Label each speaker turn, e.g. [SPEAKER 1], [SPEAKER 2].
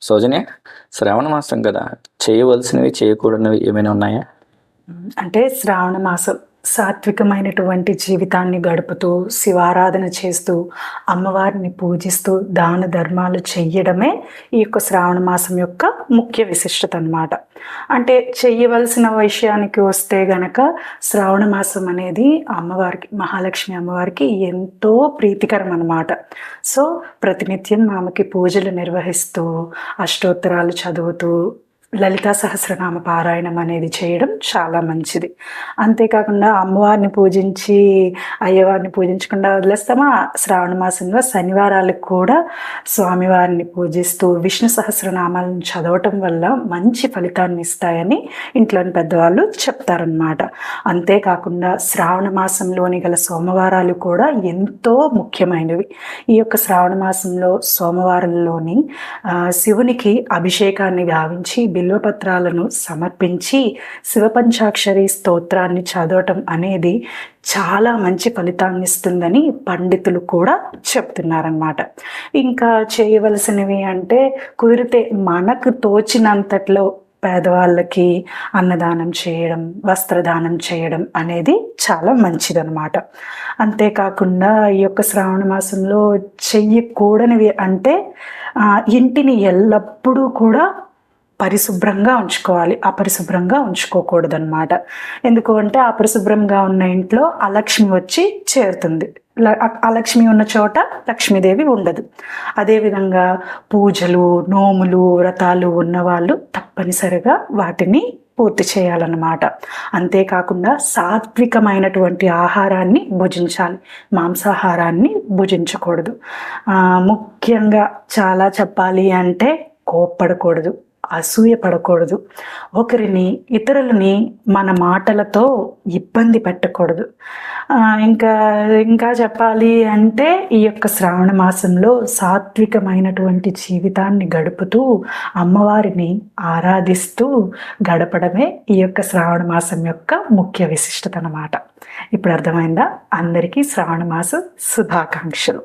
[SPEAKER 1] సౌజన్య, శ్రావణ మాసం కదా, చేయవలసినవి చేయకూడనివి ఏమైనా ఉన్నాయా?
[SPEAKER 2] అంటే శ్రావణ మాసం సాత్వికమైనటువంటి జీవితాన్ని గడుపుతూ శివారాధన చేస్తూ అమ్మవారిని పూజిస్తూ దాన ధర్మాలు చెయ్యడమే ఈ యొక్క శ్రావణ మాసం యొక్క ముఖ్య విశిష్టత అన్నమాట. అంటే చెయ్యవలసిన విషయానికి వస్తే గనక శ్రావణ మాసం అనేది అమ్మవారికి, మహాలక్ష్మి అమ్మవారికి ఎంతో ప్రీతికరం అన్నమాట. సో ప్రతినిత్యం ఆమెకి పూజలు నిర్వహిస్తూ అష్టోత్తరాలు చదువుతూ లలితా సహస్రనామ పారాయణం అనేది చేయడం చాలా మంచిది. అంతేకాకుండా అమ్మవారిని పూజించి అయ్యవారిని పూజించకుండా వదిలేస్తామా? శ్రావణ మాసంలో శనివారాలకు కూడా స్వామివారిని పూజిస్తూ విష్ణు సహస్రనామాలను చదవటం వల్ల మంచి ఫలితాన్ని ఇస్తాయని ఇంట్లోని పెద్దవాళ్ళు చెప్తారనమాట. అంతేకాకుండా శ్రావణ మాసంలోని గల సోమవారాలు కూడా ఎంతో ముఖ్యమైనవి. ఈ యొక్క శ్రావణ మాసంలో సోమవారంలోని శివునికి అభిషేకాన్ని గావించి బిల్వపత్రాలను సమర్పించి శివపంచాక్షరి స్తోత్రాన్ని చదవటం అనేది చాలా మంచి ఫలితాన్ని ఇస్తుందని పండితులు కూడా చెప్తున్నారన్నమాట. ఇంకా చేయవలసినవి అంటే కుదిరితే మనకు తోచినంతట్లో పేదవాళ్ళకి అన్నదానం చేయడం, వస్త్రదానం చేయడం అనేది చాలా మంచిదన్నమాట. అంతేకాకుండా ఈ యొక్క శ్రావణ మాసంలో చెయ్యకూడనివి అంటే ఇంటిని ఎల్లప్పుడూ కూడా పరిశుభ్రంగా ఉంచుకోవాలి, అపరిశుభ్రంగా ఉంచుకోకూడదన్నమాట. ఎందుకు అంటే అపరిశుభ్రంగా ఉన్న ఇంట్లో అలక్ష్మి వచ్చి చేరుతుంది. అలక్ష్మి ఉన్న చోట లక్ష్మీదేవి ఉండదు. అదేవిధంగా పూజలు, నోములు, వ్రతాలు ఉన్నవాళ్ళు తప్పనిసరిగా వాటిని పూర్తి చేయాలన్నమాట. అంతేకాకుండా సాత్వికమైనటువంటి ఆహారాన్ని భుజించాలి, మాంసాహారాన్ని భుజించకూడదు. ముఖ్యంగా చాలా చెప్పాలి అంటే కోప్పడకూడదు, అసూయ పడకూడదు, ఒకరిని ఇతరులని మన మాటలతో ఇబ్బంది పెట్టకూడదు. ఇంకా చెప్పాలి అంటే ఈ యొక్క శ్రావణ మాసంలో సాత్వికమైనటువంటి జీవితాన్ని గడుపుతూ అమ్మవారిని ఆరాధిస్తూ గడపడమే ఈ యొక్క శ్రావణ మాసం యొక్క ముఖ్య విశిష్టత అన్నమాట. ఇప్పుడు అర్థమైందా? అందరికీ శ్రావణ మాస శుభాకాంక్షలు.